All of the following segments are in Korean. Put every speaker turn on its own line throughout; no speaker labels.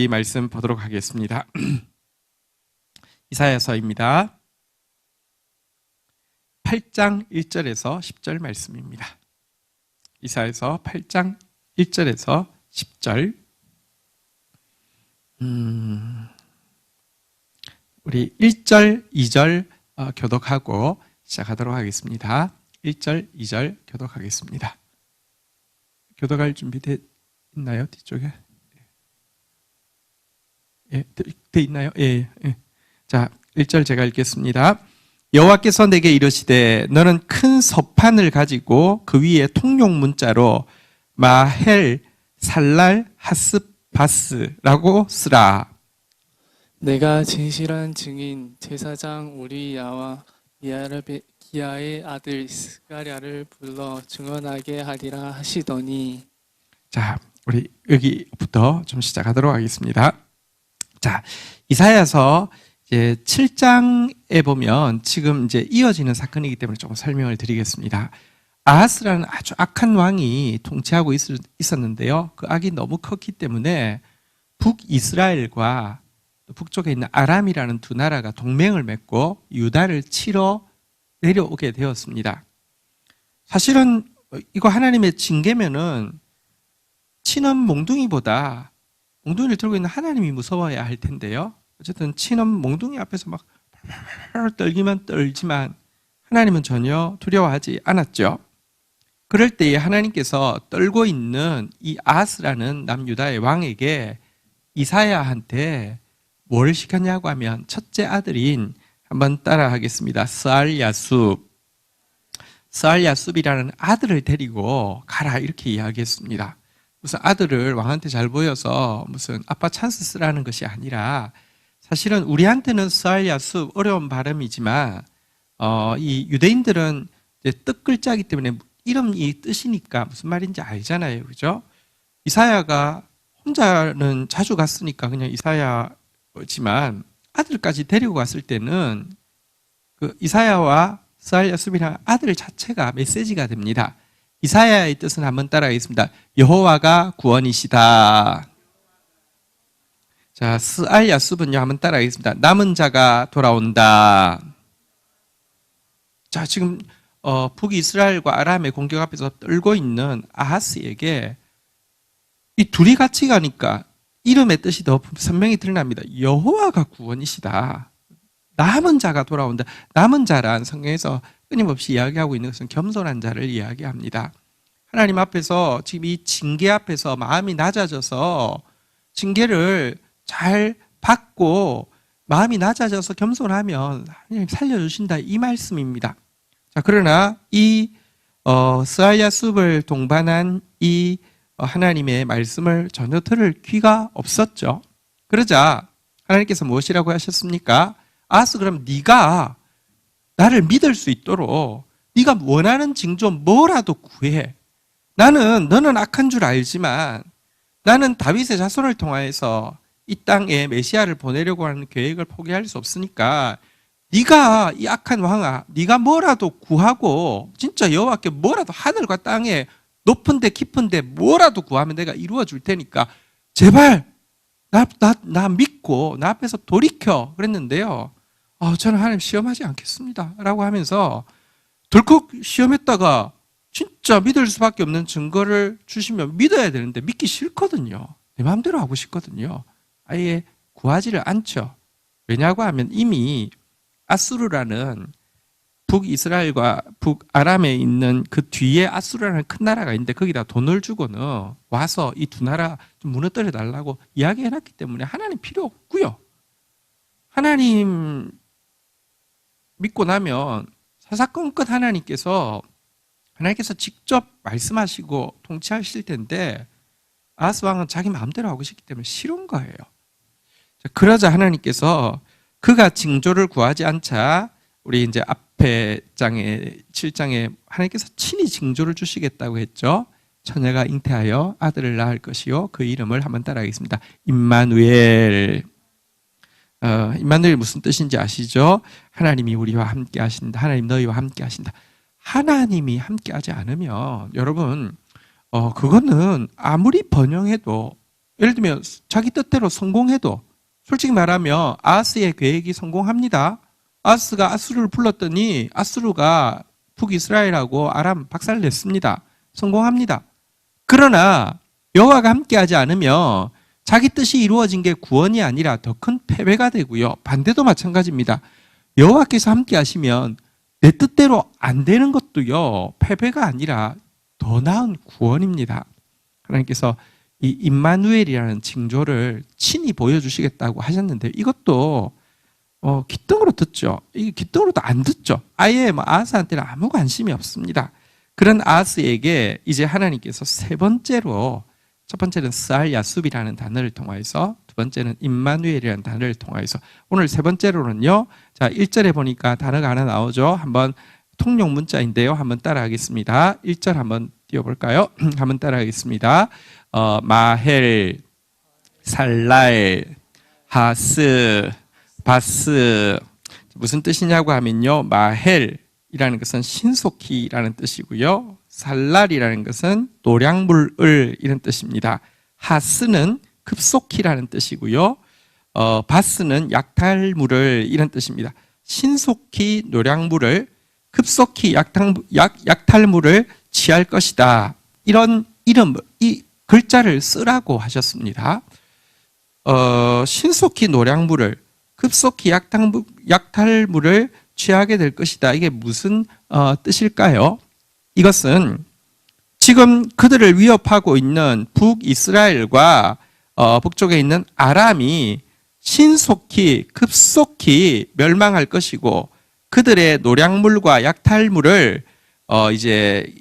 우리 말씀 보도록 하겠습니다. 이사야서입니다. 8장 1절에서 10절 말씀입니다. 이사야서 8장 1절에서 10절. 우리 1절, 2절 교독하고 시작하도록 하겠습니다. 1절, 2절 교독하겠습니다. 교독할 준비 있나요? 뒤쪽에? 예, 돼 있나요? 예. 자, 1절 제가 읽겠습니다. 여호와께서 내게 이르시되 너는 큰 서판을 가지고 그 위에 통용 문자로 마헬 살랄 하스바스라고 쓰라.
내가 진실한 증인 제사장 우리야와 기야의 아들 스가랴를 불러 증언하게 하리라 하시더니.
자, 우리 여기부터 좀 시작하도록 하겠습니다. 자, 이사야서 이제 7장에 보면 지금 이제 이어지는 사건이기 때문에 조금 설명을 드리겠습니다. 아하스라는 아주 악한 왕이 통치하고 있었는데요. 그 악이 너무 컸기 때문에 북이스라엘과 북쪽에 있는 아람이라는 두 나라가 동맹을 맺고 유다를 치러 내려오게 되었습니다. 사실은 이거 하나님의 징계면은 친엄 몽둥이보다 몽둥이를 들고 있는 하나님이 무서워야 할 텐데요. 어쨌든 친엄 몽둥이 앞에서 막 떨기만 떨지만 하나님은 전혀 두려워하지 않았죠. 그럴 때에 하나님께서 떨고 있는 이 아하스라는 남유다의 왕에게 이사야한테 뭘 시켰냐고 하면 첫째 아들인, 한번 따라 하겠습니다. 스알야숲이라는 아들을 데리고 가라, 이렇게 이야기했습니다. 무슨 아들을 왕한테 잘 보여서 무슨 아빠 찬스 쓰라는 것이 아니라, 사실은 우리한테는 스알야숲 어려운 발음이지만 이 유대인들은 이제 뜻 글자이기 때문에 이름이 뜻이니까 무슨 말인지 알잖아요, 그죠? 이사야가 혼자는 자주 갔으니까 그냥 이사야지만 아들까지 데리고 갔을 때는 그 이사야와 스알야숲이라는 아들 자체가 메시지가 됩니다. 이사야의 뜻은 한번 따라하겠습니다. 여호와가 구원이시다. 자, 스알야숲은요, 한번 따라하겠습니다. 남은 자가 돌아온다. 자, 지금 북이스라엘과 아람의 공격 앞에서 떨고 있는 아하스에게 이 둘이 같이 가니까 이름의 뜻이 더 선명히 드러납니다. 여호와가 구원이시다. 남은 자가 돌아온다. 남은 자란 성경에서 끊임없이 이야기하고 있는 것은 겸손한 자를 이야기합니다. 하나님 앞에서 지금 이 징계 앞에서 마음이 낮아져서 징계를 잘 받고 마음이 낮아져서 겸손하면 하나님 살려주신다, 이 말씀입니다. 자, 그러나 이 스알야숲을 동반한 이 하나님의 말씀을 전혀 들을 귀가 없었죠. 그러자 하나님께서 무엇이라고 하셨습니까? 아하스, 그럼 네가 나를 믿을 수 있도록 네가 원하는 징조 뭐라도 구해. 너는 악한 줄 알지만 나는 다윗의 자손을 통하여서 이 땅에 메시아를 보내려고 하는 계획을 포기할 수 없으니까 네가, 이 악한 왕아, 네가 뭐라도 구하고 진짜 여호와께 뭐라도, 하늘과 땅에 높은데 깊은데 뭐라도 구하면 내가 이루어 줄 테니까 제발 나 믿고 나 앞에서 돌이켜. 그랬는데요, 저는 하나님 시험하지 않겠습니다 라고 하면서 덜컥 시험했다가 진짜 믿을 수밖에 없는 증거를 주시면 믿어야 되는데 믿기 싫거든요. 내 마음대로 하고 싶거든요. 아예 구하지를 않죠. 왜냐고 하면 이미 아수르라는 북이스라엘과 북아람에 있는 그 뒤에 아수르라는 큰 나라가 있는데 거기다 돈을 주고는 와서 이 두 나라 좀 무너뜨려 달라고 이야기해놨기 때문에 하나님 필요 없고요. 하나님 믿고 나면 사사건건 하나님께서 직접 말씀하시고 통치하실 텐데 아하스 왕은 자기 마음대로 하고 싶기 때문에 싫은 거예요. 그러자 하나님께서 그가 징조를 구하지 않자 우리 이제 앞에 7장에 하나님께서 친히 징조를 주시겠다고 했죠. 처녀가 잉태하여 아들을 낳을 것이요 그 이름을 한번 따라하겠습니다. 임마누엘. 임마누엘 무슨 뜻인지 아시죠? 하나님이 우리와 함께 하신다. 하나님 너희와 함께 하신다. 하나님이 함께 하지 않으면 여러분 그거는 아무리 번영해도 예를 들면 자기 뜻대로 성공해도 솔직히 말하면 아하스의 계획이 성공합니다. 아하스가 아수르를 불렀더니 아수르가 북이스라엘하고 아람 박살냈습니다. 성공합니다. 그러나 여호와가 함께하지 않으면 자기 뜻이 이루어진 게 구원이 아니라 더 큰 패배가 되고요. 반대도 마찬가지입니다. 여호와께서 함께하시면 내 뜻대로 안 되는 것도요, 패배가 아니라 더 나은 구원입니다. 하나님께서 이 임마누엘이라는 징조를 친히 보여주시겠다고 하셨는데 이것도 기등으로 듣죠. 이게 기등으로도 안 듣죠. 아예 아하스한테는 아무 관심이 없습니다. 그런 아하스에게 이제 하나님께서 세 번째로, 첫 번째는 스알 야숲이라는 단어를 통하여서, 두 번째는 임마누엘이라는 단어를 통하여서, 오늘 세 번째로는요, 자 1절에 보니까 단어가 하나 나오죠. 한번 통용 문자인데요. 한번 따라하겠습니다. 1절 한번 띄워볼까요? 한번 따라하겠습니다. 마헬, 살랄, 하스, 바스. 무슨 뜻이냐고 하면요, 마헬이라는 것은 신속히라는 뜻이고요, 살랄이라는 것은 노량물을 이런 뜻입니다. 하스는 급속히라는 뜻이고요, 바스는 약탈물을 이런 뜻입니다. 신속히 노량물을, 급속히 약탈물을 취할 것이다. 이런 이름을, 이 글자를 쓰라고 하셨습니다. 신속히 노량물을, 급속히 약탈물을 취하게 될 것이다. 이게 무슨 뜻일까요? 이것은 지금 그들을 위협하고 있는 북이스라엘과 북쪽에 있는 아람이 신속히 급속히 멸망할 것이고, 그들의 노량물과 약탈물을 이제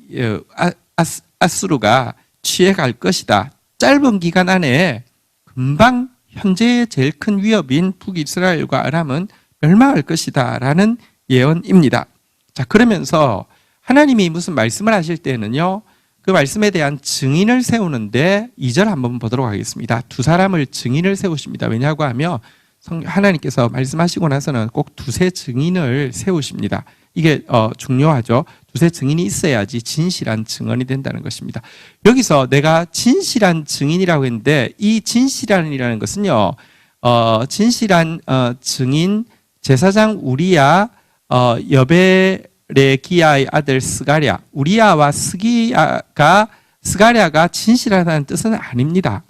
아수르가 취해갈 것이다. 짧은 기간 안에 금방 현재의 제일 큰 위협인 북이스라엘과 아람은 멸망할 것이다 라는 예언입니다. 자, 그러면서 하나님이 무슨 말씀을 하실 때는요, 그 말씀에 대한 증인을 세우는데 2절 한번 보도록 하겠습니다. 두 사람을 증인을 세우십니다. 왜냐고 하면 하나님께서 말씀하시고 나서는 꼭 두세 증인을 세우십니다. 이게 중요하죠. 두세 증인이 있어야지 진실한 증언이 된다는 것입니다. 여기서 내가 진실한 증인이라고 했는데, 이 진실한이라는 것은요, 진실한 증인, 제사장 우리야, 여베레기야의 아들 스가랴, 우리야와 스가랴가 진실하다는 뜻은 아닙니다.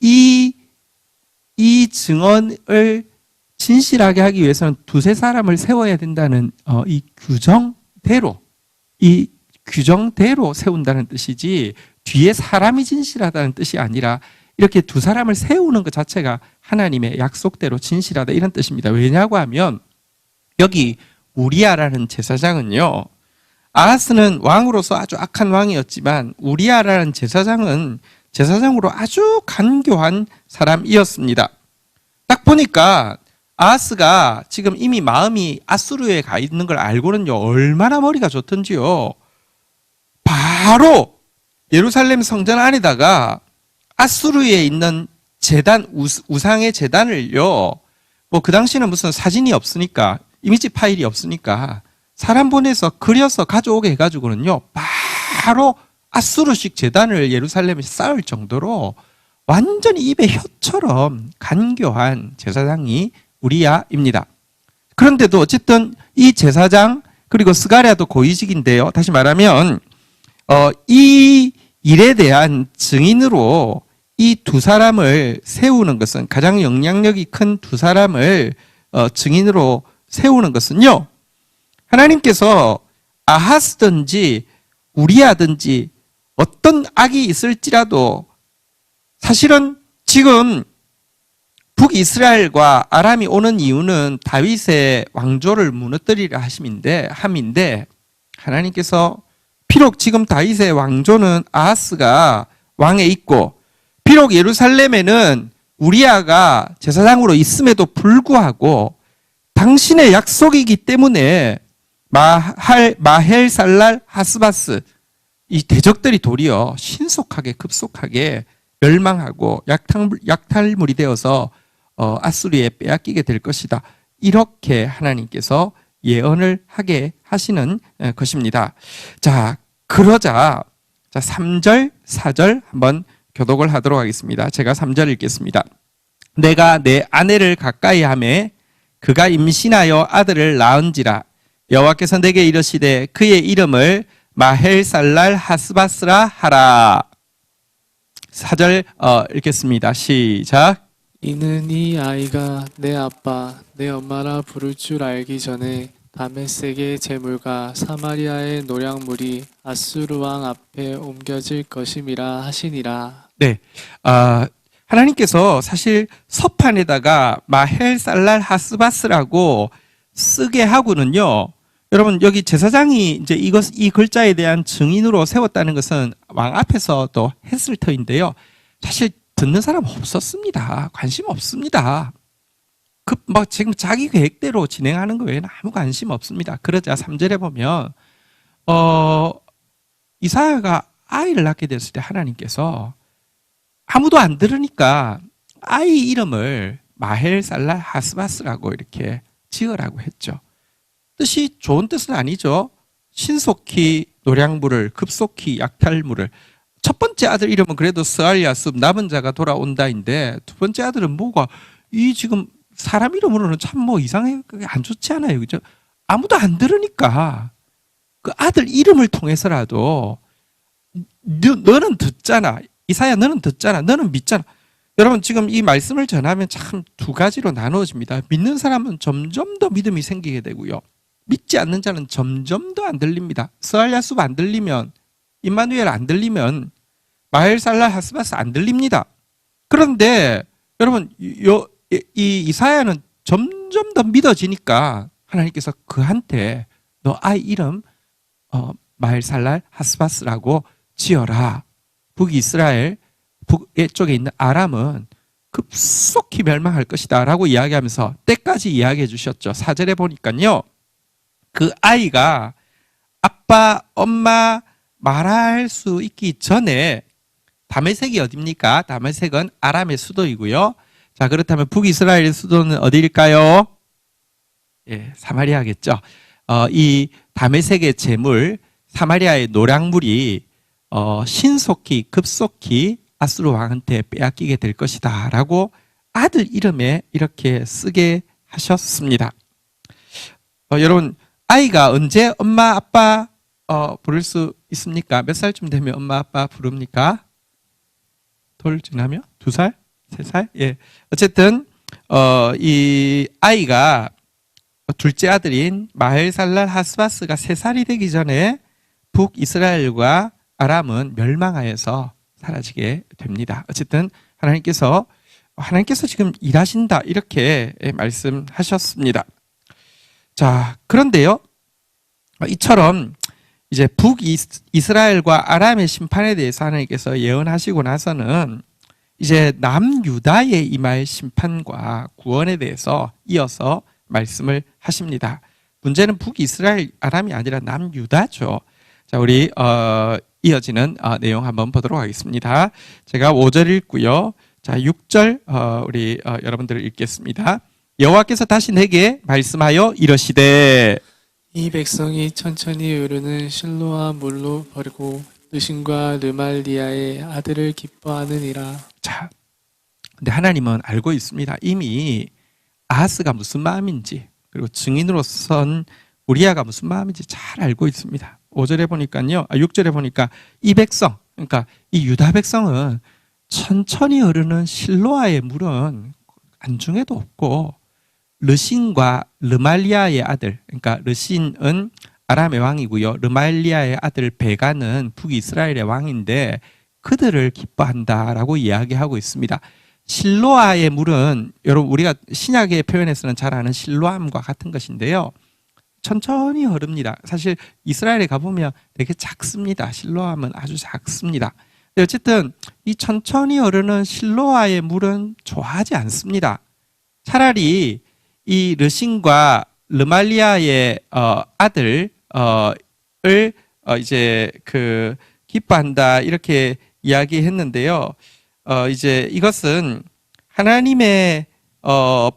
이 증언을 진실하게 하기 위해서는 두세 사람을 세워야 된다는 이 규정대로 세운다는 뜻이지, 뒤에 사람이 진실하다는 뜻이 아니라 이렇게 두 사람을 세우는 것 자체가 하나님의 약속대로 진실하다 이런 뜻입니다. 왜냐고 하면 여기 우리야라는 제사장은요, 아하스는 왕으로서 아주 악한 왕이었지만 우리야라는 제사장은 제사장으로 아주 간교한 사람이었습니다. 딱 보니까 아하스가 지금 이미 마음이 아수르에 가 있는 걸 알고는요, 얼마나 머리가 좋던지요, 바로 예루살렘 성전 안에다가 아수르에 있는 제단, 우상의 제단을요, 뭐 그 당시는 무슨 사진이 없으니까, 이미지 파일이 없으니까 사람 보내서 그려서 가져오게 해가지고는요, 바로 아수르식 제단을 예루살렘에 쌓을 정도로 완전히 입에 혀처럼 간교한 제사장이 우리야입니다. 그런데도 어쨌든 이 제사장 그리고 스가랴도 고위직인데요, 다시 말하면 이 일에 대한 증인으로 이 두 사람을 세우는 것은, 가장 영향력이 큰 두 사람을 증인으로 세우는 것은요, 하나님께서 아하스든지 우리야든지 어떤 악이 있을지라도 사실은 지금 북이스라엘과 아람이 오는 이유는 다윗의 왕조를 무너뜨리려 함인데, 하나님께서 비록 지금 다윗의 왕조는 아하스가 왕에 있고, 비록 예루살렘에는 우리야가 제사장으로 있음에도 불구하고 당신의 약속이기 때문에 마헬, 살랄, 하스바스, 이 대적들이 도리어 신속하게 급속하게 멸망하고 약탈물이 되어서 아수리에 빼앗기게 될 것이다. 이렇게 하나님께서 예언을 하게 하시는 것입니다. 자, 그러자 3절, 4절 한번 교독을 하도록 하겠습니다. 제가 3절 읽겠습니다. 내가 내 아내를 가까이 하매 그가 임신하여 아들을 낳은지라 여호와께서 내게 이르시되 그의 이름을 마헬살랄 하스바스라 하라. 4절 읽겠습니다. 시작.
이는 이 아이가 내 아빠, 내 엄마라 부를 줄 알기 전에 다메섹의 제물과 사마리아의 노량물이 아수르 왕 앞에 옮겨질 것임이라 하시니라.
네, 하나님께서 사실 서판에다가 마헬살랄 하스바스라고 쓰게 하고는요. 여러분 여기 제사장이 이제 이 글자에 대한 증인으로 세웠다는 것은 왕 앞에서도 했을 터인데요. 사실 듣는 사람 없었습니다. 관심 없습니다. 지금 자기 계획대로 진행하는 거 외에는 아무 관심 없습니다. 그러자 3절에 보면 이사야가 아이를 낳게 됐을 때 하나님께서 아무도 안 들으니까 아이 이름을 마헬살랄 하스바스라고 이렇게 지으라고 했죠. 뜻이 좋은 뜻은 아니죠. 신속히 노량물을, 급속히 약탈물을. 첫 번째 아들 이름은 그래도 스알야습, 남은 자가 돌아온다인데 두 번째 아들은 뭐가 이 지금 사람 이름으로는 참 뭐 이상해, 안 좋지 않아요, 그죠? 아무도 안 들으니까 그 아들 이름을 통해서라도 너는 듣잖아, 이사야 너는 듣잖아, 너는 믿잖아. 여러분 지금 이 말씀을 전하면 참 두 가지로 나누어집니다. 믿는 사람은 점점 더 믿음이 생기게 되고요. 믿지 않는 자는 점점 더 안 들립니다. 스알야습 안 들리면, 임마누엘 안 들리면 마헬살랄 하스바스 안 들립니다. 그런데 여러분 이 이사야는 점점 더 믿어지니까 하나님께서 그한테 너 아이 이름 마헬살랄 하스바스라고 지어라. 북이스라엘 북쪽에 있는 아람은 급속히 멸망할 것이다 라고 이야기하면서 때까지 이야기해 주셨죠. 4절에 보니까요. 그 아이가 아빠, 엄마 말할 수 있기 전에 다메섹이 어디입니까? 다메섹은 아람의 수도이고요. 자, 그렇다면 북이스라엘의 수도는 어디일까요? 예, 사마리아겠죠. 이 다메섹의 재물, 사마리아의 노량물이 신속히 급속히 아수르 왕한테 빼앗기게 될 것이다 라고 아들 이름에 이렇게 쓰게 하셨습니다. 여러분 아이가 언제 엄마 아빠 부를 수 있습니까? 몇 살쯤 되면 엄마 아빠 부릅니까? 돌 지나면? 2살? 3살? 예. 어쨌든 이 아이가 둘째 아들인 마헬살랄 하스바스가 3살이 되기 전에 북이스라엘과 아람은 멸망하여서 사라지게 됩니다. 어쨌든 하나님께서 지금 일하신다 이렇게 말씀하셨습니다. 자, 그런데요. 이처럼 이제 북이스라엘과 아람의 심판에 대해서 하나님께서 예언하시고 나서는 이제 남유다에 임할 심판과 구원에 대해서 이어서 말씀을 하십니다. 문제는 북이스라엘 아람이 아니라 남유다죠. 자, 우리 이어지는 내용 한번 보도록 하겠습니다. 제가 5절 읽고요. 자, 6절 우리 여러분들 읽겠습니다. 여호와께서 다시 내게 말씀하여 이르시되
이 백성이 천천히 흐르는 실로아 물로 버리고 르신과 르말리아의 아들을 기뻐하느니라.
자, 근데 하나님은 알고 있습니다. 이미 아하스가 무슨 마음인지 그리고 증인으로 선 우리아가 무슨 마음인지 잘 알고 있습니다. 5절에 보니까요, 6절에 보니까 이 백성, 그러니까 이 유다 백성은 천천히 흐르는 실로아의 물은 안중에도 없고 르신과 르말리아의 아들, 그러니까 르신은 아람의 왕이고요. 르말리아의 아들 베가는 북이스라엘의 왕인데 그들을 기뻐한다라고 이야기하고 있습니다. 실로아의 물은 여러분 우리가 신약의 표현에서는 잘 아는 실로암과 같은 것인데요. 천천히 흐릅니다. 사실 이스라엘에 가보면 되게 작습니다. 실로암은 아주 작습니다. 어쨌든 이 천천히 흐르는 실로아의 물은 좋아하지 않습니다. 차라리 이 르신과 르말리아의 아들을 이제 그 기뻐한다 이렇게 이야기했는데요. 이제 이것은 하나님의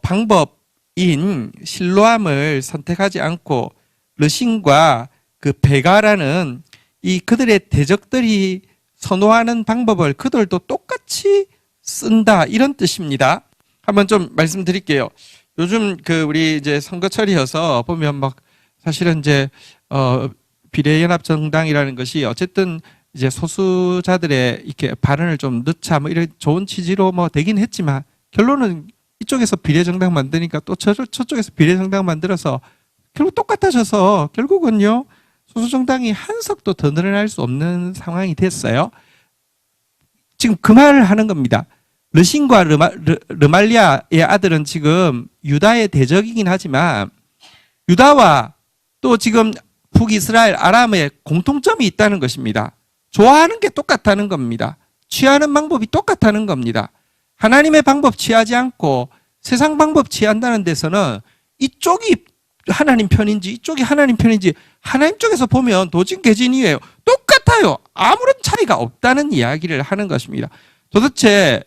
방법인 실로암을 선택하지 않고 르신과 그 베가라는 이 그들의 대적들이 선호하는 방법을 그들도 똑같이 쓴다. 이런 뜻입니다. 한번 좀 말씀드릴게요. 요즘 우리 이제 선거철이어서 보면 막 사실은 이제 비례연합정당이라는 것이 어쨌든 이제 소수자들의 이렇게 발언을 좀 넣자 뭐 이런 좋은 취지로 뭐 되긴 했지만 결론은 이쪽에서 비례정당 만드니까 또 저쪽에서 비례정당 만들어서 결국 똑같아져서 결국은요 소수정당이 한 석도 더 늘어날 수 없는 상황이 됐어요. 지금 그 말을 하는 겁니다. 르신과 르말리아의 아들은 지금 유다의 대적이긴 하지만 유다와 또 지금 북이스라엘 아람의 공통점이 있다는 것입니다. 좋아하는 게 똑같다는 겁니다. 취하는 방법이 똑같다는 겁니다. 하나님의 방법 취하지 않고 세상 방법 취한다는 데서는 이쪽이 하나님 편인지 이쪽이 하나님 편인지 하나님 쪽에서 보면 도진개진이에요. 똑같아요. 아무런 차이가 없다는 이야기를 하는 것입니다. 도대체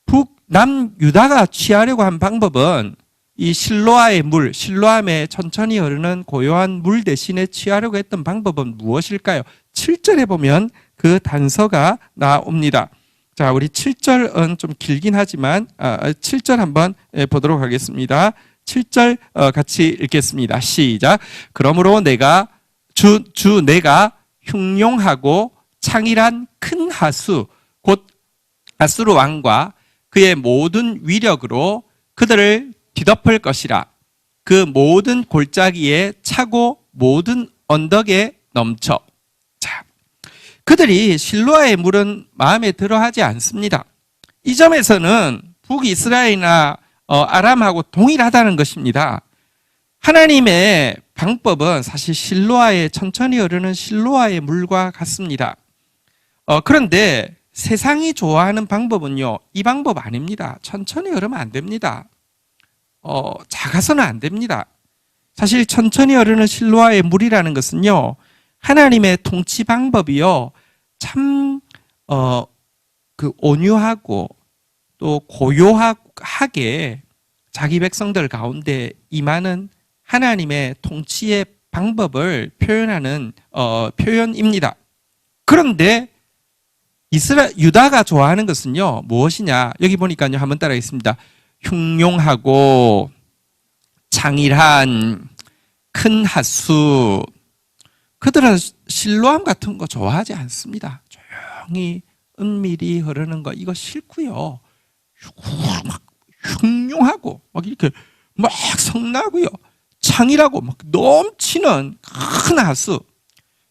북남유다가 취하려고 한 방법은 이 실로아의 물, 실로암에 천천히 흐르는 고요한 물 대신에 취하려고 했던 방법은 무엇일까요? 7절에 보면 그 단서가 나옵니다. 자, 우리 7절은 좀 길긴 하지만 7절 한번 보도록 하겠습니다. 7절 같이 읽겠습니다. 시작. 그러므로 내가 내가 흉용하고 창일한 큰 하수 곧 아수르 왕과 그의 모든 위력으로 그들을 뒤덮을 것이라. 그 모든 골짜기에 차고 모든 언덕에 넘쳐. 자, 그들이 실로아의 물은 마음에 들어하지 않습니다. 이 점에서는 북이스라엘이나 아람하고 동일하다는 것입니다. 하나님의 방법은 사실 실로아의 천천히 흐르는 실로아의 물과 같습니다. 그런데 세상이 좋아하는 방법은요, 이 방법 아닙니다. 천천히 흐르면 안 됩니다. 작아서는 안 됩니다. 사실 천천히 흐르는 실로아의 물이라는 것은요, 하나님의 통치 방법이요, 참, 온유하고 또 고요하게 자기 백성들 가운데 임하는 하나님의 통치의 방법을 표현하는, 표현입니다. 그런데 유다가 좋아하는 것은요, 무엇이냐? 여기 보니까요, 한번 따라하겠습니다. 흉용하고 창일한 큰 하수. 그들은 실로암 같은 거 좋아하지 않습니다. 조용히 은밀히 흐르는 거 이거 싫고요. 막 흉용하고 막 이렇게 막 성나고요. 창일하고 막 넘치는 큰 하수.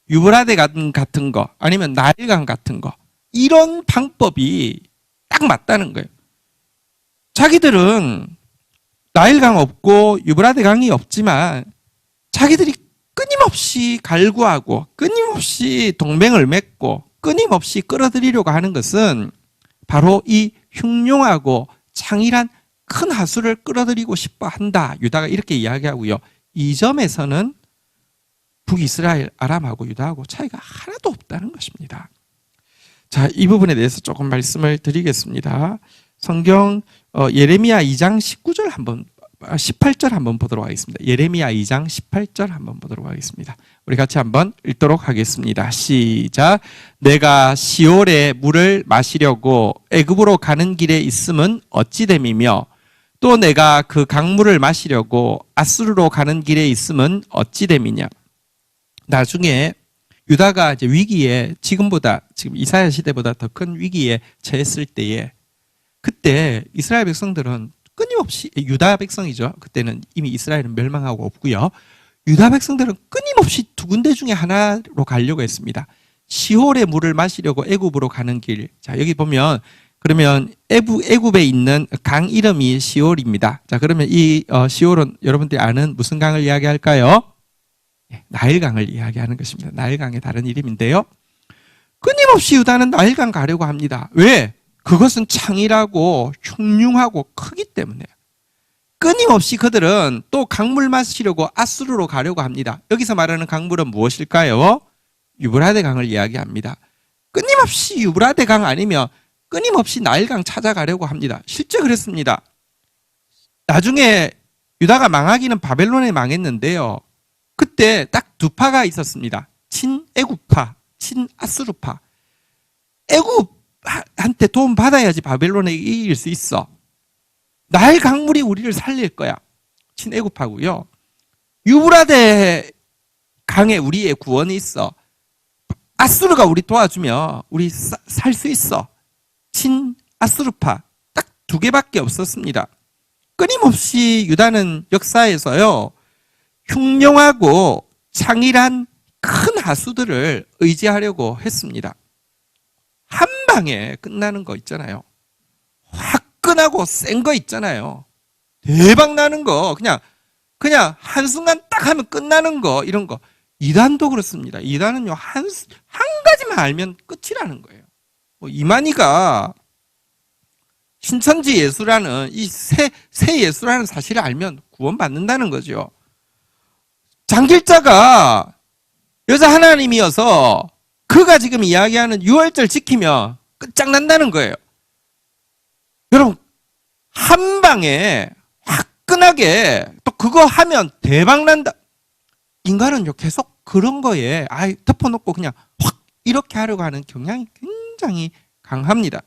유브라데 같은 거 아니면 나일강 같은 거 이런 방법이 딱 맞다는 거예요. 자기들은 나일강 없고 유브라데 강이 없지만 자기들이 끊임없이 갈구하고 끊임없이 동맹을 맺고 끊임없이 끌어들이려고 하는 것은 바로 이 흉용하고 창일한 큰 하수를 끌어들이고 싶어 한다. 유다가 이렇게 이야기하고요. 이 점에서는 북이스라엘 아람하고 유다하고 차이가 하나도 없다는 것입니다. 자, 이 부분에 대해서 조금 말씀을 드리겠습니다. 성경 예레미야 2장 18절 한번 보도록 하겠습니다. 예레미야 2장 18절 한번 보도록 하겠습니다. 우리 같이 한번 읽도록 하겠습니다. 시작. 내가 시올의 물을 마시려고 애굽으로 가는 길에 있음은 어찌 됨이며 또 내가 그 강물을 마시려고 아수르로 가는 길에 있음은 어찌 됨이냐. 나중에 유다가 이제 위기에 지금 이사야 시대보다 더 큰 위기에 처했을 때에 그때 이스라엘 백성들은 끊임없이 유다 백성이죠. 그때는 이미 이스라엘은 멸망하고 없고요. 유다 백성들은 끊임없이 두 군데 중에 하나로 가려고 했습니다. 시홀의 물을 마시려고 애굽으로 가는 길. 자, 여기 보면 그러면 애굽에 있는 강 이름이 시홀입니다. 자, 그러면 이 시홀은 여러분들이 아는 무슨 강을 이야기할까요? 나일강을 이야기하는 것입니다. 나일강의 다른 이름인데요. 끊임없이 유다는 나일강 가려고 합니다. 왜? 그것은 창일하고 흉흉하고 크기 때문에. 끊임없이 그들은 또 강물 마시려고 아수르로 가려고 합니다. 여기서 말하는 강물은 무엇일까요? 유브라데 강을 이야기합니다. 끊임없이 유브라데 강 아니면 끊임없이 나일강 찾아가려고 합니다. 실제 그랬습니다. 나중에 유다가 망하기는 바벨론에 망했는데요. 그때 딱 두 파가 있었습니다. 친애굽파, 친아수르파. 애굽한테 도움 받아야지 바벨론에 이길 수 있어. 나일 강물이 우리를 살릴 거야. 친애굽하고요. 유브라데 강에 우리의 구원이 있어. 아수르가 우리 도와주면 우리 살 수 있어. 친 아수르파 딱 두 개밖에 없었습니다. 끊임없이 유다는 역사에서요, 흉룡하고 창일한 큰 하수들을 의지하려고 했습니다. 한 방에 끝나는 거 있잖아요. 화끈하고 센 거 있잖아요. 대박 나는 거, 그냥 한순간 딱 하면 끝나는 거, 이런 거. 이단도 그렇습니다. 이단은요, 한 가지만 알면 끝이라는 거예요. 뭐 이만희가 신천지 예수라는 이 새 예수라는 사실을 알면 구원받는다는 거죠. 장길자가 여자 하나님이어서 그가 지금 이야기하는 유월절 지키면 끝장난다는 거예요. 여러분, 한 방에 화끈하게 또 그거 하면 대박 난다. 인간은요, 계속 그런 거에 덮어놓고 그냥 확 이렇게 하려고 하는 경향이 굉장히 강합니다.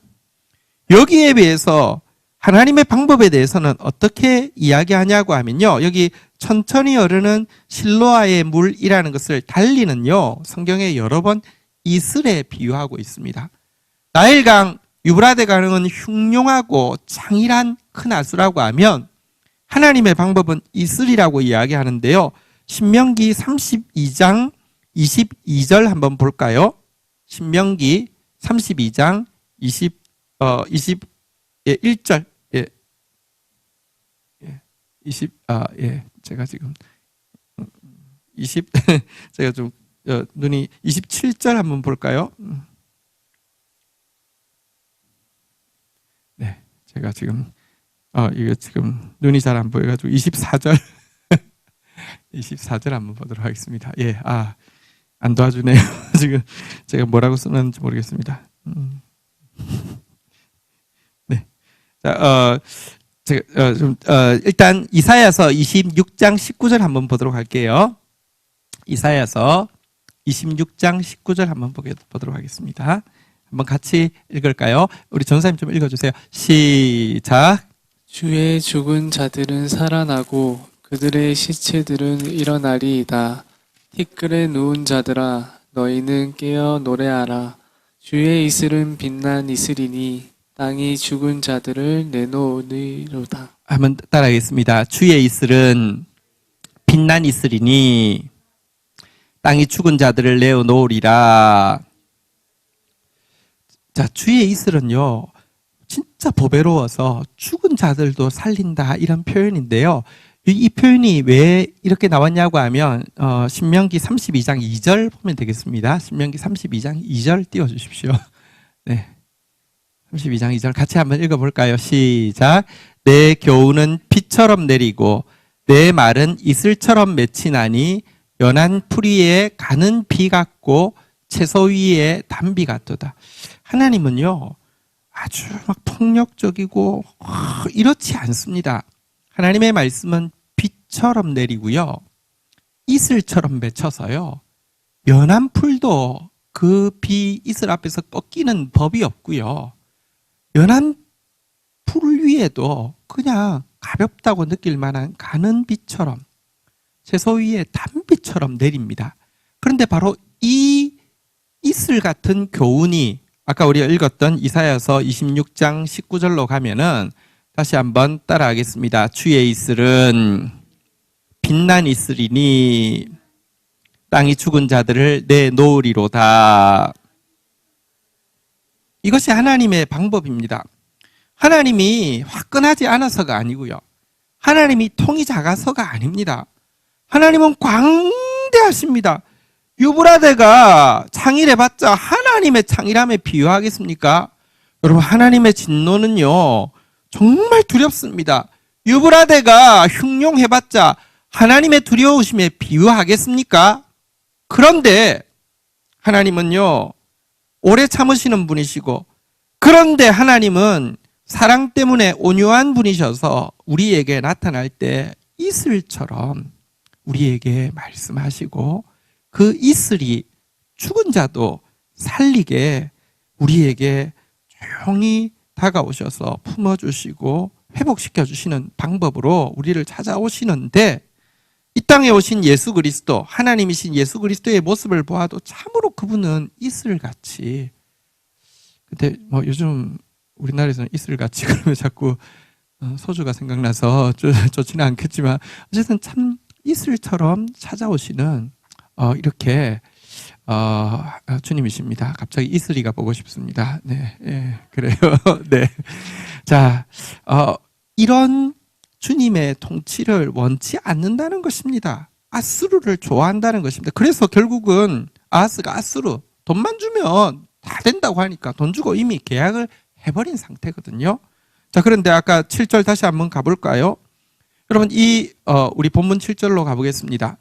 여기에 비해서 하나님의 방법에 대해서는 어떻게 이야기하냐고 하면요, 여기 천천히 흐르는 실로아의 물이라는 것을 달리는요, 성경에 여러 번 이슬에 비유하고 있습니다. 나일강, 유브라데 강은 흉룡하고 창일한 큰 하수라고 하면 하나님의 방법은 이슬이라고 이야기하는데요. 신명기 32장 22절 한번 볼까요? 신명기 32장 21절. 제가 지금 제가 좀 눈이 27절 한번 볼까요? 네, 제가 지금 이거 지금 눈이 잘 안 보여가지고 24절 24절 한번 보도록 하겠습니다. 예, 안 도와주네요. 지금 제가 뭐라고 쓰는지 모르겠습니다. 네, 자, 제가 일단 이사야서 26장 19절 한번 보도록 할게요. 이사야서 26장 19절 한번 보도록 하겠습니다. 한번 같이 읽을까요? 우리 전사님 좀 읽어주세요. 시작.
주의 죽은 자들은 살아나고 그들의 시체들은 일어나리이다. 티끌에 누운 자들아, 너희는 깨어 노래하라. 주의 이슬은 빛난 이슬이니 땅이 죽은 자들을 내놓으리로다.
한번 따라하겠습니다. 주의 이슬은 빛난 이슬이니 땅이 죽은 자들을 내어놓으리라. 자, 주의 이슬은요, 진짜 보배로워서 죽은 자들도 살린다, 이런 표현인데요. 이 표현이 왜 이렇게 나왔냐고 하면 신명기 32장 2절 보면 되겠습니다. 신명기 32장 2절 띄워주십시오. 네, 32장 2절 같이 한번 읽어볼까요? 시작. 내 교훈은 비처럼 내리고 내 말은 이슬처럼 맺히나니 연한 풀 위에 가는 비 같고 채소 위에 단비 같도다. 하나님은요, 아주 막 폭력적이고 이렇지 않습니다. 하나님의 말씀은 비처럼 내리고요, 이슬처럼 맺혀서요, 연한 풀도 그 비 이슬 앞에서 꺾이는 법이 없고요, 연한 풀 위에도 그냥 가볍다고 느낄 만한 가는 비처럼, 채소 위에 단비처럼 내립니다. 그런데 바로 이 이슬 같은 교훈이 아까 우리가 읽었던 이사야서 26장 19절로 가면은 다시 한번 따라하겠습니다. 주의 이슬은 빛난 이슬이니 땅이 죽은 자들을 내놓으리로다. 이것이 하나님의 방법입니다. 하나님이 화끈하지 않아서가 아니고요, 하나님이 통이 작아서가 아닙니다. 하나님은 광대하십니다. 유브라데가 창일해봤자 하나님의 창일함에 비유하겠습니까? 여러분, 하나님의 진노는요, 정말 두렵습니다. 유브라데가 흉룡해봤자 하나님의 두려우심에 비유하겠습니까? 그런데 하나님은요, 오래 참으시는 분이시고, 그런데 하나님은 사랑 때문에 온유한 분이셔서 우리에게 나타날 때 이슬처럼 우리에게 말씀하시고, 그 이슬이 죽은 자도 살리게 우리에게 조용히 다가오셔서 품어주시고 회복시켜주시는 방법으로 우리를 찾아오시는데, 이 땅에 오신 예수 그리스도, 하나님이신 예수 그리스도의 모습을 보아도 참으로 그분은 이슬같이, 근데 뭐 요즘 우리나라에서는 이슬같이 그러면 자꾸 소주가 생각나서 좋지는 않겠지만, 어쨌든 참 이슬처럼 찾아오시는 이렇게 주님이십니다. 갑자기 이슬이가 보고 싶습니다. 네, 예, 그래요. 네. 자, 이런 주님의 통치를 원치 않는다는 것입니다. 아수르를 좋아한다는 것입니다. 그래서 결국은 아하스가 아수르, 돈만 주면 다 된다고 하니까 돈 주고 이미 계약을 해버린 상태거든요. 자, 그런데 아까 7절 다시 한번 가볼까요? 여러분, 우리 본문 7절로 가보겠습니다.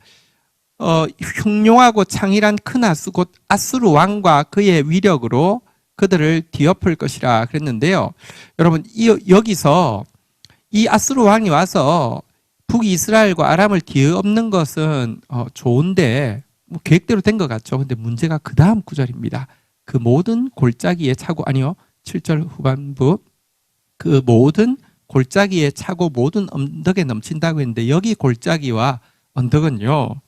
흉용하고 창일한 큰 아수 곧 아수르 왕과 그의 위력으로 그들을 뒤엎을 것이라 그랬는데요. 여러분, 여기서 이 아수르 왕이 와서 북이스라엘과 아람을 뒤엎는 것은 좋은데 뭐 계획대로 된 것 같죠. 근데 문제가 그 다음 구절입니다. 그 모든 골짜기에 차고, 아니요, 7절 후반부, 그 모든 골짜기에 차고 모든 언덕에 넘친다고 했는데, 여기 골짜기와 언덕은요,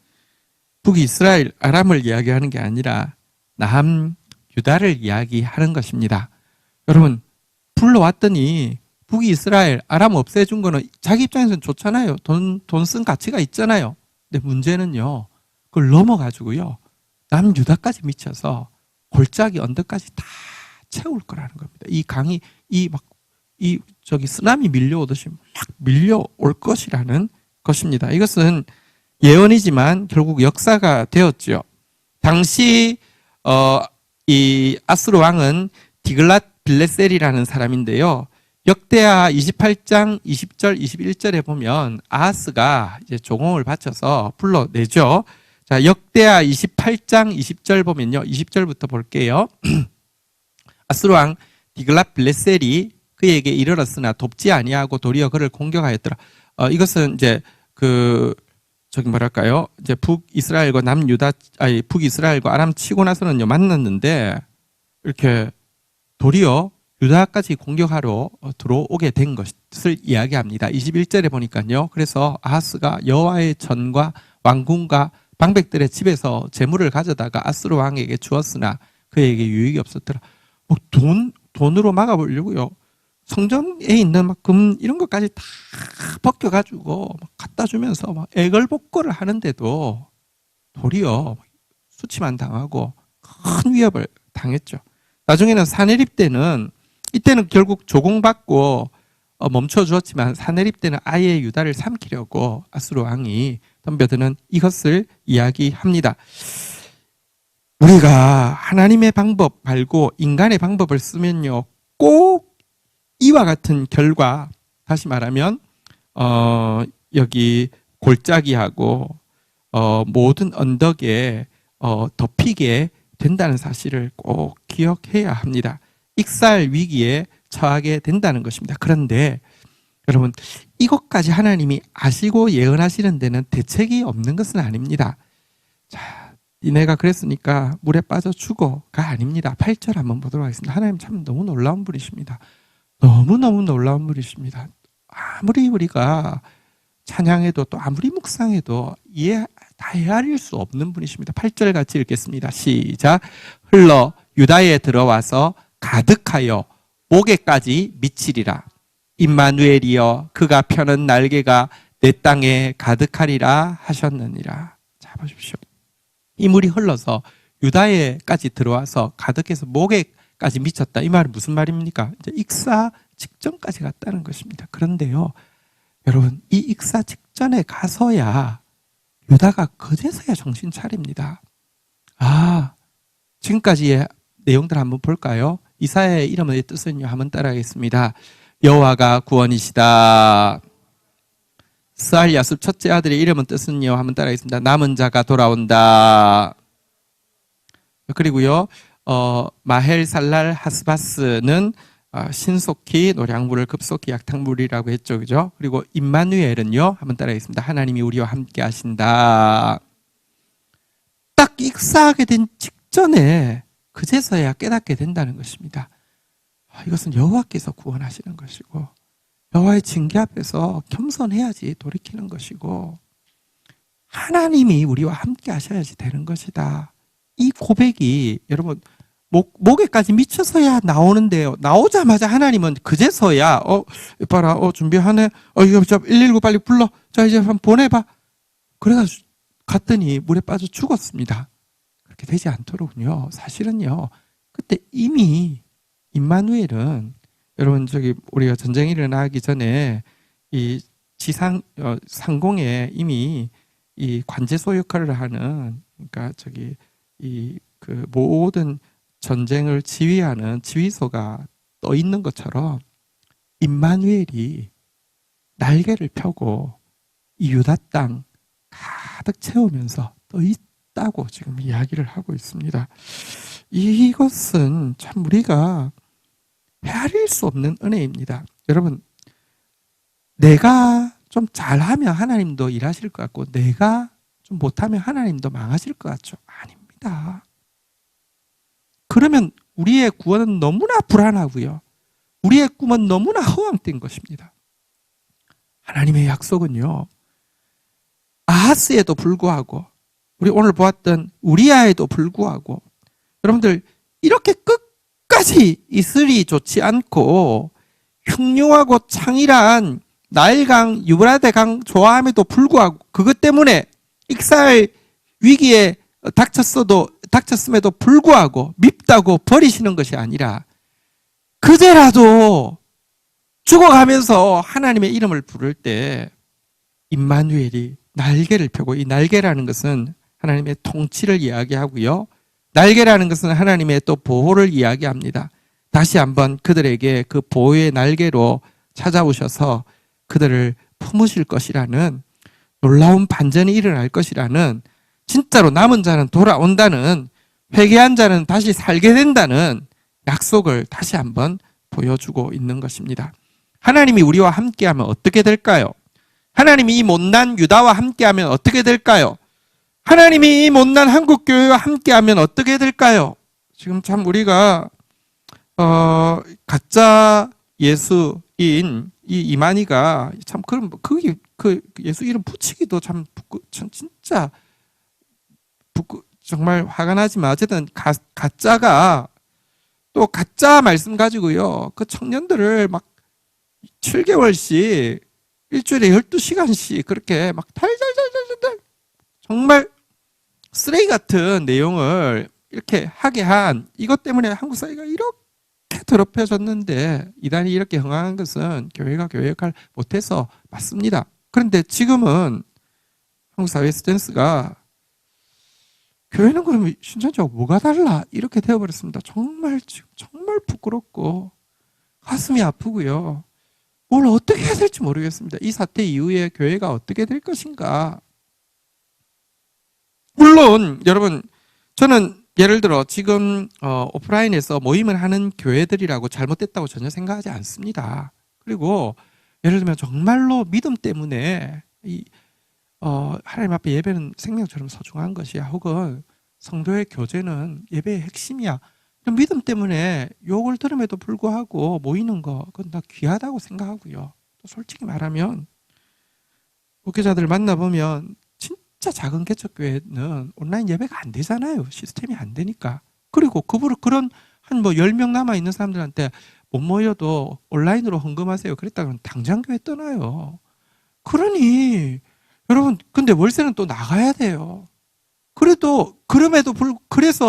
북이스라엘 아람을 이야기하는 게 아니라 남 유다를 이야기하는 것입니다. 여러분, 불러왔더니 북이스라엘 아람 없애준 거는 자기 입장에서는 좋잖아요. 돈 쓴 가치가 있잖아요. 근데 문제는요, 그걸 넘어가지고요, 남 유다까지 미쳐서 골짜기 언덕까지 다 채울 거라는 겁니다. 이 강이 쓰나미 밀려오듯이 막 밀려올 것이라는 것입니다. 이것은 예언이지만 결국 역사가 되었죠. 당시 이 아수르 왕은 디글랏 빌레셀이라는 사람인데요. 역대하 28장 20절 21절에 보면 아하스가 이제 조공을 바쳐서 불러내죠. 자, 역대하 28장 20절 보면요, 20절부터 볼게요. 아수르 왕 디글랏 빌레셀이 그에게 이르렀으나 돕지 아니하고 도리어 그를 공격하였더라. 이것은 이제 이제 북이스라엘과 북이스라엘과 아람 치고 나서는요, 만났는데 이렇게 도리어 유다까지 공격하러 들어오게 된 것을 이야기합니다. 21절에 보니까요. 그래서 아하스가 여호와의 전과 왕궁과 방백들의 집에서 재물을 가져다가 아수르 왕에게 주었으나 그에게 유익이 없었더라. 뭐 돈으로 막아보려고요. 성전에 있는 막 금 이런 것까지 다 벗겨가지고 막 갖다 주면서 막 애걸복걸을 하는데도 도리어 수치만 당하고 큰 위협을 당했죠. 나중에는 사내립 때는, 이때는 결국 조공받고 멈춰주었지만 사내립 때는 아예 유다를 삼키려고 아수르 왕이 덤벼드는 이것을 이야기합니다. 우리가 하나님의 방법 말고 인간의 방법을 쓰면요, 꼭 이와 같은 결과, 다시 말하면 여기 골짜기하고 모든 언덕에 덮이게 된다는 사실을 꼭 기억해야 합니다. 익살 위기에 처하게 된다는 것입니다. 그런데 여러분, 이것까지 하나님이 아시고 예언하시는 데는 대책이 없는 것은 아닙니다. 자, 니네가 그랬으니까 물에 빠져 죽어가 아닙니다. 8절 한번 보도록 하겠습니다. 하나님 참 너무 놀라운 분이십니다. 너무너무 놀라운 분이십니다. 아무리 우리가 찬양해도 또 아무리 묵상해도 다 헤아릴 수 없는 분이십니다. 8절 같이 읽겠습니다. 시작. 흘러 유다에 들어와서 가득하여 목에까지 미치리라. 임마누엘이여 그가 펴는 날개가 내 땅에 가득하리라 하셨느니라. 자, 보십시오. 이 물이 흘러서 유다에까지 들어와서 가득해서 목에까지 미쳤다. 이 말은 무슨 말입니까? 이제 익사 직전까지 갔다는 것입니다. 그런데요, 여러분, 이 익사 직전에 가서야 유다가 그제서야 정신 차립니다. 지금까지의 내용들 한번 볼까요? 이사야의 이름의 뜻은요, 한번 따라하겠습니다. 여호와가 구원이시다. 스알 야숲 첫째 아들의 이름은 뜻은요, 한번 따라하겠습니다. 남은 자가 돌아온다. 그리고요, 마헬 살랄 하스바스는 신속히 노량물을 급속히 약탕물이라고 했죠, 그죠? 그리고 임마누엘은요, 한번 따라하겠습니다. 하나님이 우리와 함께 하신다. 딱 익사하게 된 직전에 그제서야 깨닫게 된다는 것입니다. 이것은 여호와께서 구원하시는 것이고 여호와의 징계 앞에서 겸손해야지 돌이키는 것이고 하나님이 우리와 함께 하셔야지 되는 것이다. 이 고백이 여러분 목에까지 미쳐서야 나오는데요. 나오자마자 하나님은 그제서야 봐라 준비하네. 이거 119 빨리 불러. 자 이제 한번 보내봐. 그래가지고 갔더니 물에 빠져 죽었습니다. 그렇게 되지 않도록요. 사실은요. 그때 이미 임마누엘은 여러분 우리가 전쟁이 일어나기 전에 이 상공에 이미 이 관제소 역할을 하는 그러니까 그 모든 전쟁을 지휘하는 지휘소가 떠 있는 것처럼 임마누엘이 날개를 펴고 이 유다 땅 가득 채우면서 떠 있다고 지금 이야기를 하고 있습니다. 이것은 참 우리가 헤아릴 수 없는 은혜입니다. 여러분, 내가 좀 잘하면 하나님도 일하실 것 같고 내가 좀 못하면 하나님도 망하실 것 같죠? 아닙니다. 그러면 우리의 구원은 너무나 불안하고요. 우리의 꿈은 너무나 허황된 것입니다. 하나님의 약속은요. 아하스에도 불구하고 우리 오늘 보았던 우리아에도 불구하고 여러분들 이렇게 끝까지 이슬이 좋지 않고 흉흉하고 창일한 나일강, 유브라데강 좋아함에도 불구하고 그것 때문에 익사할 위기에 닥쳤음에도 불구하고 밉다고 버리시는 것이 아니라 그제라도 죽어가면서 하나님의 이름을 부를 때 임마누엘이 날개를 펴고 이 날개라는 것은 하나님의 통치를 이야기하고요. 날개라는 것은 하나님의 또 보호를 이야기합니다. 다시 한번 그들에게 그 보호의 날개로 찾아오셔서 그들을 품으실 것이라는 놀라운 반전이 일어날 것이라는 진짜로 남은 자는 돌아온다는 회개한 자는 다시 살게 된다는 약속을 다시 한번 보여주고 있는 것입니다. 하나님이 우리와 함께하면 어떻게 될까요? 하나님이 이 못난 유다와 함께하면 어떻게 될까요? 하나님이 이 못난 한국교회와 함께하면 어떻게 될까요? 지금 참 우리가 가짜 예수인 이 이만희가 참 그 예수 이름 붙이기도 참 진짜 정말 화가 나지만 어쨌든 가짜가 또 가짜 말씀 가지고요. 그 청년들을 막 7개월씩 일주일에 12시간씩 그렇게 막 달달달달달 정말 쓰레기 같은 내용을 이렇게 하게 한 이것 때문에 한국 사회가 이렇게 더럽혀졌는데 이단이 이렇게 흥황한 것은 교회가 교회 역할 못해서 맞습니다. 그런데 지금은 한국 사회 스탠스가 교회는 그러면 신천지하고 뭐가 달라? 이렇게 되어버렸습니다. 정말 부끄럽고 가슴이 아프고요. 뭘 어떻게 해야 될지 모르겠습니다. 이 사태 이후에 교회가 어떻게 될 것인가. 물론 여러분 저는 예를 들어 지금 오프라인에서 모임을 하는 교회들이라고 잘못됐다고 전혀 생각하지 않습니다. 그리고 예를 들면 정말로 믿음 때문에 하나님 앞에 예배는 생명처럼 소중한 것이야. 혹은 성도의 교제는 예배의 핵심이야. 믿음 때문에 욕을 들음에도 불구하고 모이는 거 그건 나 귀하다고 생각하고요. 또 솔직히 말하면 목회자들 만나보면 진짜 작은 개척교회는 온라인 예배가 안 되잖아요. 시스템이 안 되니까. 그리고 그런 한 10명 남아있는 사람들한테 못 모여도 온라인으로 헌금하세요. 그랬다 그러면 당장 교회 떠나요. 그러니 여러분 근데 월세는 또 나가야 돼요. 그래서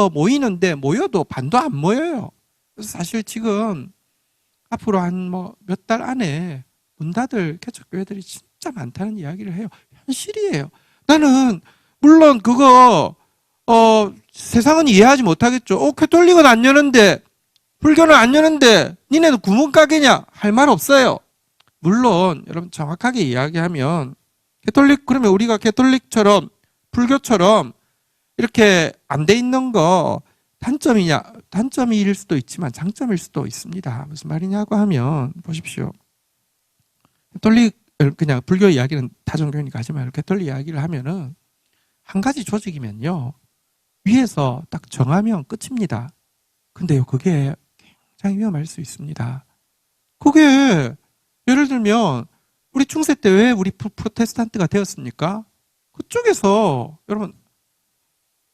모이는데 모여도 반도 안 모여요. 그래서 사실 지금 앞으로 한 몇 달 안에 문 닫을 개척교회들이 진짜 많다는 이야기를 해요. 현실이에요. 나는 물론 그거 세상은 이해하지 못하겠죠. 캐톨릭은 안 여는데 불교는 안 여는데 니네는 구멍가게냐? 할 말 없어요. 물론 여러분 정확하게 이야기하면 그러면 우리가 개톨릭처럼 불교처럼 이렇게 안 돼 있는 거 단점일 수도 있지만 장점일 수도 있습니다. 무슨 말이냐고 하면 보십시오. 개톨릭 그냥 불교 이야기는 다종교니까 하지 말고 개톨릭 이야기를 하면은 한 가지 조직이면요 위에서 딱 정하면 끝입니다. 근데요, 그게 굉장히 위험할 수 있습니다. 그게 예를 들면 우리 중세 때 왜 우리 프로테스탄트가 되었습니까? 그쪽에서 여러분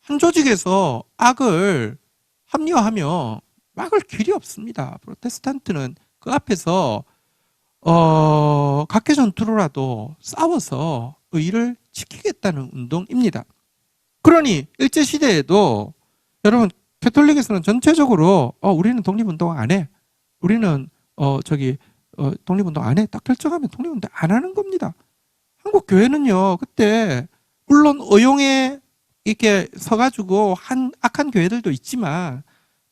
한 조직에서 악을 합리화하며 막을 길이 없습니다. 프로테스탄트는 그 앞에서 각계 전투로라도 싸워서 의를 지키겠다는 운동입니다. 그러니 일제 시대에도 여러분 가톨릭에서는 전체적으로 우리는 독립운동 안 해. 우리는 독립운동 안 해. 딱 결정하면 독립운동 안 하는 겁니다. 한국 교회는요 그때 물론 의용에 이렇게 서가지고 한 악한 교회들도 있지만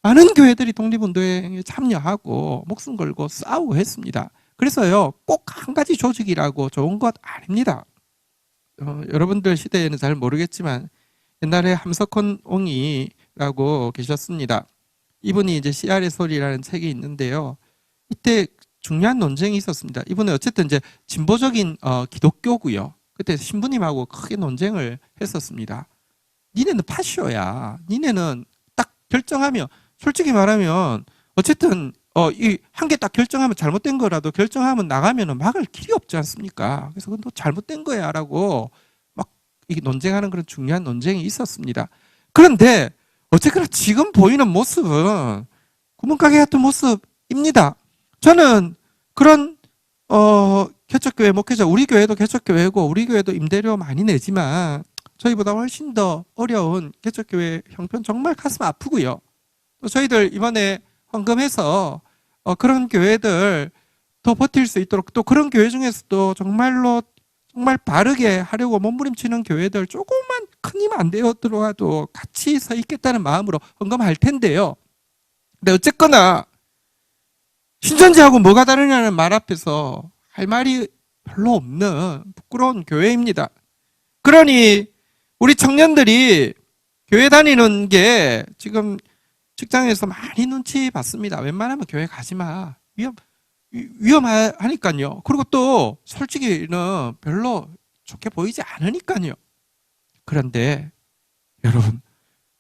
많은 교회들이 독립운동에 참여하고 목숨 걸고 싸우고 했습니다. 그래서요 꼭 한 가지 조직이라고 좋은 것 아닙니다. 여러분들 시대에는 잘 모르겠지만 옛날에 함석헌 옹이라고 계셨습니다. 이분이 이제 CR의 소리라는 책이 있는데요. 이때 중요한 논쟁이 있었습니다. 이분은 어쨌든 이제 진보적인 기독교고요. 그때 신부님하고 크게 논쟁을 했었습니다. 니네는 파쇼야. 니네는 딱 결정하면 솔직히 말하면 어쨌든 이 한 개 딱 결정하면 잘못된 거라도 결정하면 나가면은 막을 길이 없지 않습니까? 그래서 그건 또 잘못된 거야라고 막 이게 논쟁하는 그런 중요한 논쟁이 있었습니다. 그런데 어쨌거나 지금 보이는 모습은 구멍가게 같은 모습입니다. 저는 그런 개척교회 목회자, 우리 교회도 개척교회고 우리 교회도 임대료 많이 내지만 저희보다 훨씬 더 어려운 개척교회 형편 정말 가슴 아프고요. 또 저희들 이번에 헌금해서 그런 교회들 더 버틸 수 있도록 또 그런 교회 중에서도 정말 바르게 하려고 몸부림치는 교회들 조금만 큰 힘 안 되어 들어와도 같이 서 있겠다는 마음으로 헌금할 텐데요. 근데 어쨌거나 신천지하고 뭐가 다르냐는 말 앞에서 할 말이 별로 없는 부끄러운 교회입니다. 그러니 우리 청년들이 교회 다니는 게 지금 직장에서 많이 눈치 받습니다. 웬만하면 교회 가지 마. 위험하니까요. 그리고 또 솔직히는 별로 좋게 보이지 않으니까요. 그런데 여러분,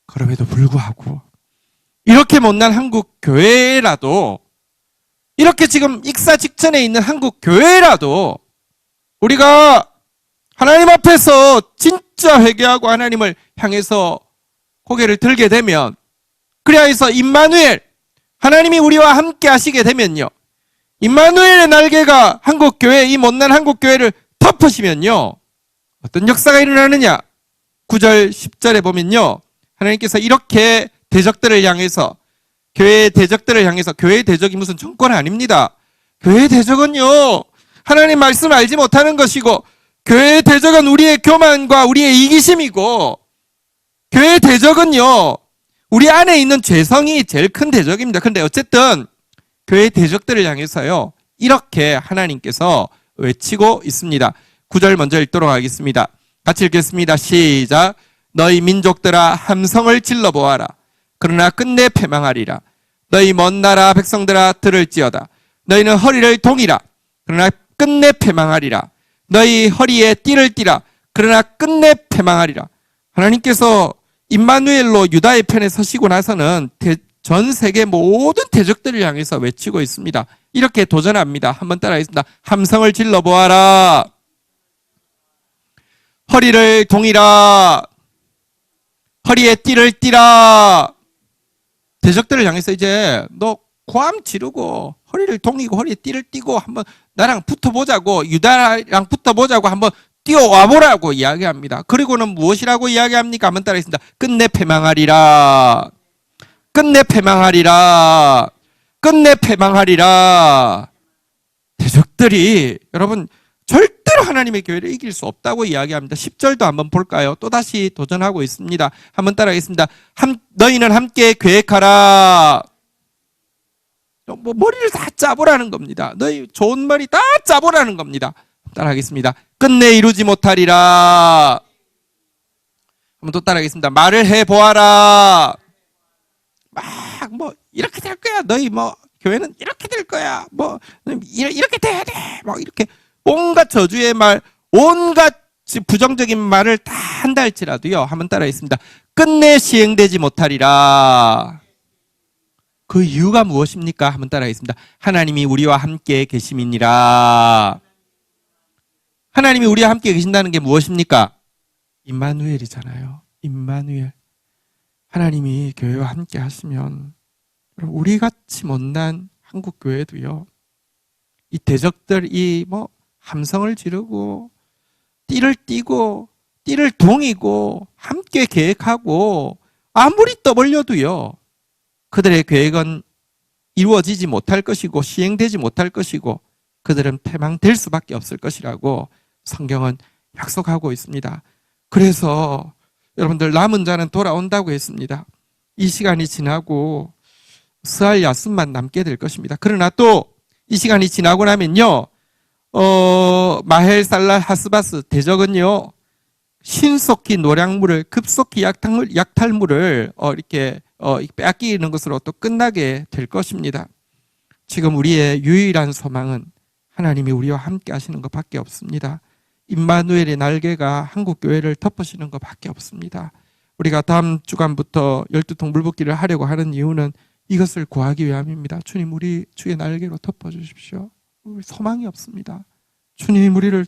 그럼에도 불구하고 이렇게 못난 한국 교회라도 이렇게 지금 익사 직전에 있는 한국 교회라도 우리가 하나님 앞에서 진짜 회개하고 하나님을 향해서 고개를 들게 되면 그리하여서 임마누엘 하나님이 우리와 함께 하시게 되면요 임마누엘의 날개가 한국교회 이 못난 한국교회를 덮으시면요 어떤 역사가 일어나느냐 9절 10절에 보면요 하나님께서 이렇게 대적들을 향해서 교회의 대적들을 향해서 교회의 대적이 무슨 정권 아닙니다. 교회의 대적은요 하나님 말씀 알지 못하는 것이고 교회의 대적은 우리의 교만과 우리의 이기심이고 교회의 대적은요 우리 안에 있는 죄성이 제일 큰 대적입니다. 그런데 어쨌든 교회의 대적들을 향해서요 이렇게 하나님께서 외치고 있습니다. 9절 먼저 읽도록 하겠습니다. 같이 읽겠습니다. 시작. 너희 민족들아 함성을 질러보아라. 그러나 끝내 패망하리라. 너희 먼 나라 백성들아 들을지어다. 너희는 허리를 동이라. 그러나 끝내 패망하리라. 너희 허리에 띠를 띠라. 그러나 끝내 패망하리라. 하나님께서 임마누엘로 유다의 편에 서시고 나서는 전 세계 모든 대적들을 향해서 외치고 있습니다. 이렇게 도전합니다. 한번 따라하겠습니다. 함성을 질러보아라. 허리를 동이라. 허리에 띠를 띠라. 대적들을 향해서 이제 너 고함 지르고 허리를 동이고 허리에 띠를 띠고 한번 나랑 붙어보자고 유다랑 붙어보자고 한번 뛰어와보라고 이야기합니다. 그리고는 무엇이라고 이야기합니까? 한번 따라하겠습니다. 끝내 패망하리라. 끝내 패망하리라. 끝내 패망하리라. 대적들이 여러분 절대로 하나님의 교회를 이길 수 없다고 이야기합니다. 10절도 한번 볼까요? 또다시 도전하고 있습니다. 한번 따라하겠습니다. 너희는 함께 계획하라. 머리를 다 짜보라는 겁니다. 너희 좋은 머리 다 짜보라는 겁니다. 따라하겠습니다. 끝내 이루지 못하리라. 한번 또 따라하겠습니다. 말을 해보아라. 막 이렇게 될 거야. 너희 교회는 이렇게 될 거야. 이렇게 돼야 돼. 이렇게 온갖 저주의 말, 온갖 부정적인 말을 다 한다 할지라도요. 한번 따라하겠습니다. 끝내 시행되지 못하리라. 그 이유가 무엇입니까? 한번 따라하겠습니다. 하나님이 우리와 함께 계심이니라. 하나님이 우리와 함께 계신다는 게 무엇입니까? 임마누엘이잖아요. 임마누엘. 하나님이 교회와 함께 하시면 우리같이 못난 한국 교회도요. 이 대적들이 뭐 함성을 지르고 띠를 띠고 띠를 동이고 함께 계획하고 아무리 떠벌려도요. 그들의 계획은 이루어지지 못할 것이고 시행되지 못할 것이고 그들은 패망될 수밖에 없을 것이라고 성경은 약속하고 있습니다. 그래서 여러분들 남은 자는 돌아온다고 했습니다. 이 시간이 지나고 스알 야숨만 남게 될 것입니다. 그러나 또 이 시간이 지나고 나면요. 마헬 살랄 하스바스 대적은요. 신속히 노량물을 급속히 약탈물을 이렇게 빼앗기는 것으로 또 끝나게 될 것입니다. 지금 우리의 유일한 소망은 하나님이 우리와 함께 하시는 것밖에 없습니다. 임마누엘의 날개가 한국 교회를 덮으시는 것밖에 없습니다. 우리가 다음 주간부터 12통 물붓기를 하려고 하는 이유는 이것을 구하기 위함입니다. 주님, 우리 주의 날개로 덮어주십시오. 소망이 없습니다. 주님, 우리를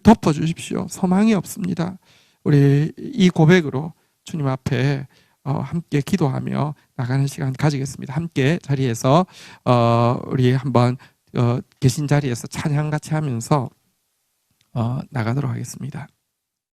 덮어주십시오. 소망이 없습니다. 우리 이 고백으로 주님 앞에 함께 기도하며 나가는 시간 가지겠습니다. 함께 자리에서 우리 한번 계신 자리에서 찬양 같이 하면서 나가도록 하겠습니다.